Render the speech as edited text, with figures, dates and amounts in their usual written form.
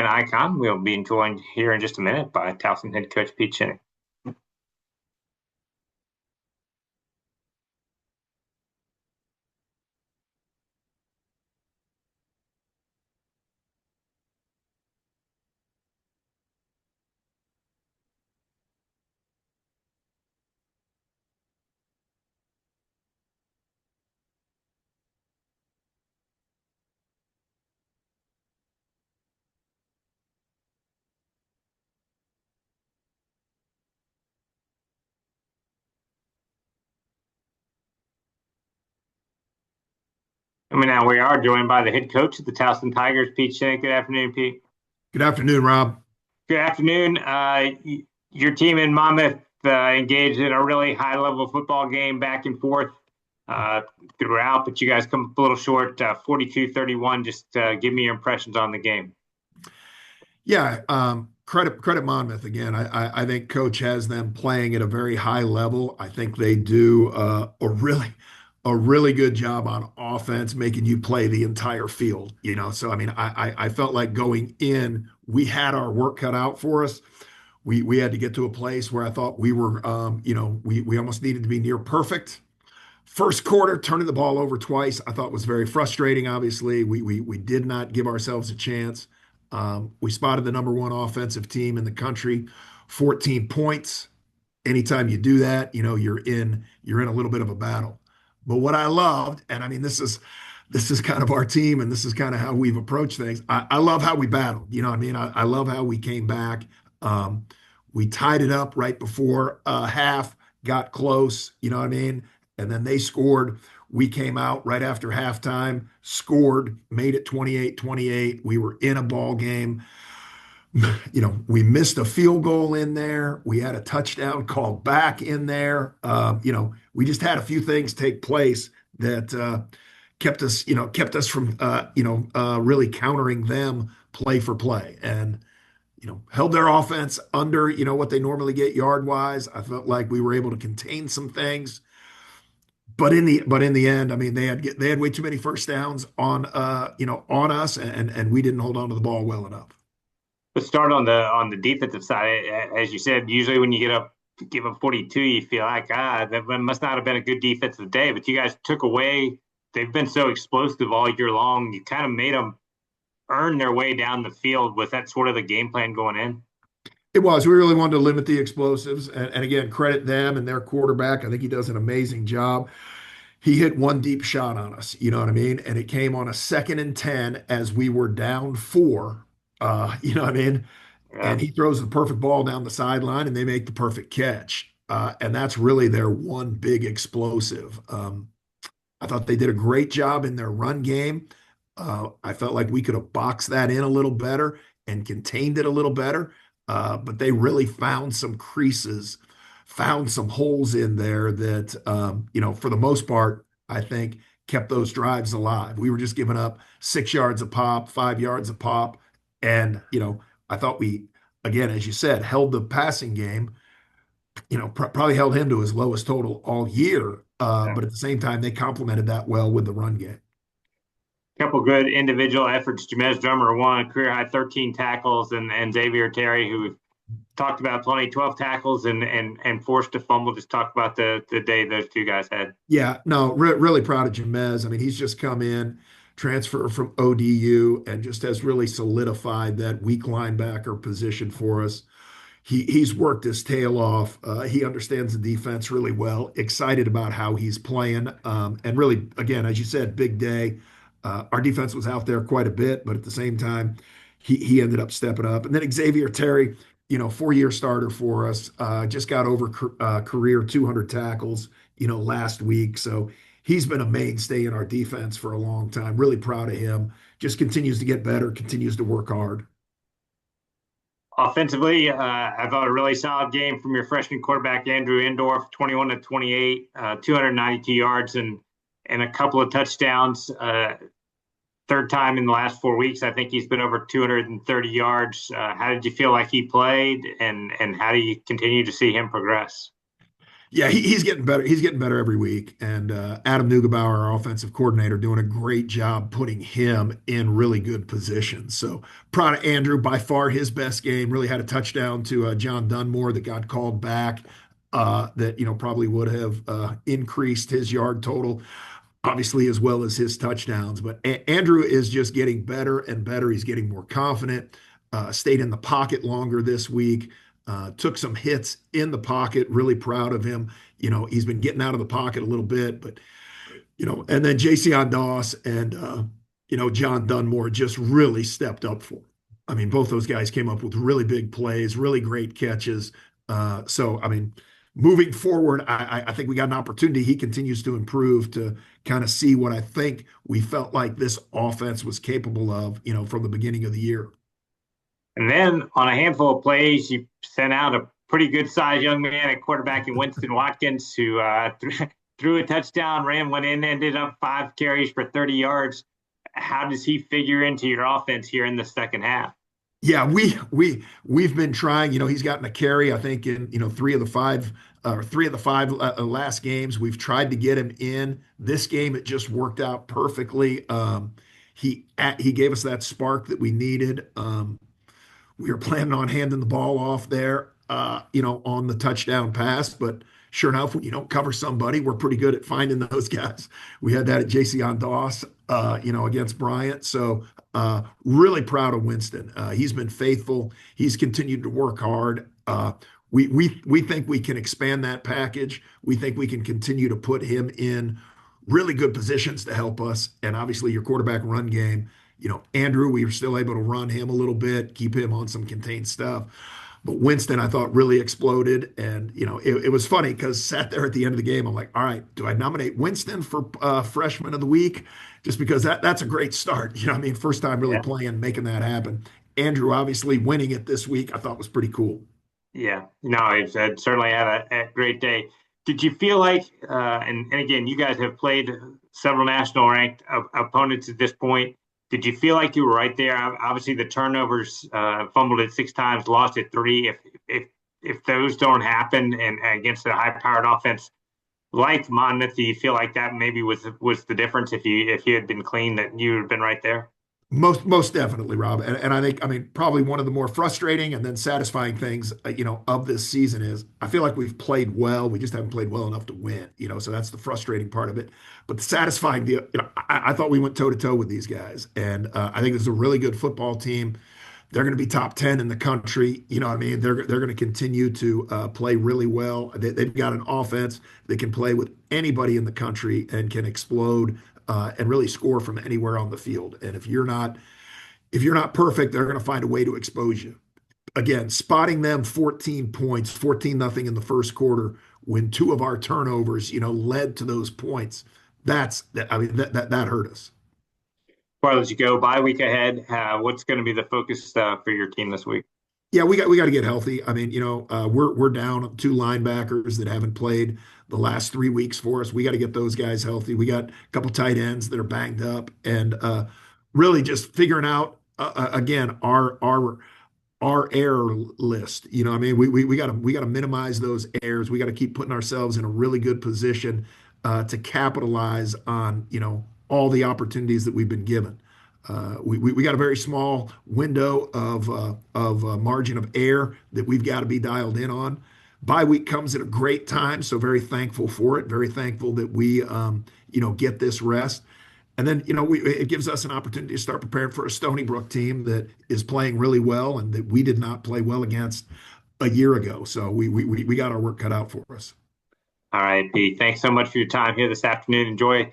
and Icon. We'll be joined here in just a minute by Towson head coach Pete Shinnick. I mean, now we are joined by the head coach of the Towson Tigers, Pete Shinnick. Good afternoon, Pete. Good afternoon, Rob. Good afternoon. Your team in Monmouth engaged in a really high-level football game back and forth uh, throughout, but you guys come up a little short, 42-31. Just give me your impressions on the game. Yeah, credit Monmouth again. I think Coach has them playing at a very high level. I think they do a really good job on offense, making you play the entire field. So I mean, I felt like going in, we had our work cut out for us. We had to get to a place where I thought we were, we almost needed to be near perfect. First quarter, turning the ball over twice, I thought was very frustrating. Obviously, we did not give ourselves a chance. We spotted the number one offensive team in the country, 14 points. Anytime you do that, you're in a little bit of a battle. But what I loved, and I mean, this is kind of our team, and this is kind of how we've approached things. I love how we battled. You know what I mean? I love how we came back. Um, we tied it up right before half, got close. You know what I mean? And then they scored. We came out right after halftime, scored, made it 28-28. We were in a ball game. We missed a field goal in there. We had a touchdown called back in there. We just had a few things take place that kept us from really countering them play for play, and held their offense under what they normally get yard wise. I felt like we were able to contain some things. But in the end, I mean, they had way too many first downs on us, and we didn't hold on to the ball well enough. Let's start on the defensive side. As you said, usually when you give up 42, you feel like that must not have been a good defensive day. But you guys took away. They've been so explosive all year long. You kind of made them earn their way down the field. Was that sort of the game plan going in? It was. We really wanted to limit the explosives, and again, credit them and their quarterback. I think he does an amazing job. He hit one deep shot on us, you know what I mean? And it came on a 2nd and 10 as we were down four. You know what I mean? And Yeah. he throws the perfect ball down the sideline and they make the perfect catch. And that's really their one big explosive. I thought they did a great job in their run game. I felt like we could have boxed that in a little better and contained it a little better. But they really found some creases, found some holes in there that, for the most part, I think kept those drives alive. We were just giving up 6 yards a pop, 5 yards a pop. And, I thought we, again, as you said, held the passing game, probably held him to his lowest total all year. Yeah. But at the same time, they complemented that well with the run game. Couple good individual efforts. Jamez Drummer won career high 13 tackles, and Xavier Terry, who we've talked about plenty, 12 tackles and forced a fumble. Just talk about the day those two guys had. Yeah, no, really proud of Jamez. I mean, he's just come in, transfer from ODU, and just has really solidified that weak linebacker position for us. He's worked his tail off. He understands the defense really well. Excited about how he's playing, and really, again, as you said, big day. Our defense was out there quite a bit, but at the same time, he ended up stepping up. And then Xavier Terry, 4-year starter for us, just got over career 200 tackles, last week. So he's been a mainstay in our defense for a long time. Really proud of him. Just continues to get better, continues to work hard. Offensively, I thought a really solid game from your freshman quarterback Andrew Endorf, 21-28, 292 yards and a couple of touchdowns. Third time in the last 4 weeks, I think he's been over 230 yards. How did you feel like he played, and how do you continue to see him progress? Yeah, he's getting better. He's getting better every week. And Adam Neugebauer, our offensive coordinator, doing a great job putting him in really good positions. So proud of Andrew. By far his best game. Really had a touchdown to John Dunmore that got called back. That probably would have increased his yard total, obviously, as well as his touchdowns. But Andrew is just getting better and better. He's getting more confident. Stayed in the pocket longer this week. Took some hits in the pocket. Really proud of him. He's been getting out of the pocket a little bit, but and then JC Doss and John Dunmore just really stepped up for him. I mean, both those guys came up with really big plays, really great catches. So I mean, moving forward, I think we got an opportunity. He continues to improve to kind of see what I think we felt like this offense was capable of, from the beginning of the year. And then on a handful of plays, you sent out a pretty good sized young man at quarterback in Winston Watkins who threw a touchdown, ran one in, ended up 5 carries for 30 yards. How does he figure into your offense here in the second half? Yeah, we've been trying. He's gotten a carry, I think, in three of the five last games. We've tried to get him in. This game, it just worked out perfectly. He gave us that spark that we needed. We were planning on handing the ball off there, on the touchdown pass, but sure enough, when you don't cover somebody, we're pretty good at finding those guys. We had that at JC Doss, against Bryant. So really proud of Winston. He's been faithful. He's continued to work hard. We think we can expand that package. We think we can continue to put him in really good positions to help us. And obviously, your quarterback run game. Andrew, we were still able to run him a little bit, keep him on some contained stuff. But Winston, I thought, really exploded. And, it was funny because sat there at the end of the game. I'm like, all right, do I nominate Winston for freshman of the week? Just because that's a great start. I mean, first time really Yeah. playing, making that happen. Andrew, obviously, winning it this week, I thought was pretty cool. Yeah, no, it certainly had a great day. Did you feel like, and again, you guys have played several national ranked opponents at this point. Did you feel like you were right there? Obviously, the turnovers, fumbled it 6 times, lost it three. If those don't happen and against a high powered offense like Monmouth, do you feel like that maybe was the difference? If you had been clean, that you would have been right there? Most definitely, Rob. And I think, I mean, probably one of the more frustrating and then satisfying things, of this season is I feel like we've played well. We just haven't played well enough to win, so that's the frustrating part of it. But the satisfying deal, I thought we went toe to toe with these guys. And I think this is a really good football team. They're going to be top 10 in the country. What I mean, they're going to continue to play really well. They've got an offense that can play with anybody in the country and can explode and really score from anywhere on the field. And if you're not perfect, they're going to find a way to expose you. Again, spotting them 14 points, 14 nothing in the first quarter when two of our turnovers, led to those points. I mean, that hurt us. Before I let you go, bye week ahead. What's going to be the focus for your team this week? Yeah, we got to get healthy. I mean, we're down two linebackers that haven't played the last 3 weeks for us. We got to get those guys healthy. We got a couple tight ends that are banged up, and really just figuring out again our error list. I mean, we got to minimize those errors. We got to keep putting ourselves in a really good position to capitalize on all the opportunities that we've been given. We got a very small window of margin of error that we've got to be dialed in on. Bye week comes at a great time, so very thankful for it. Very thankful that we get this rest. And then, it gives us an opportunity to start preparing for a Stony Brook team that is playing really well and that we did not play well against a year ago. So we got our work cut out for us. All right, Pete. Thanks so much for your time here this afternoon. Enjoy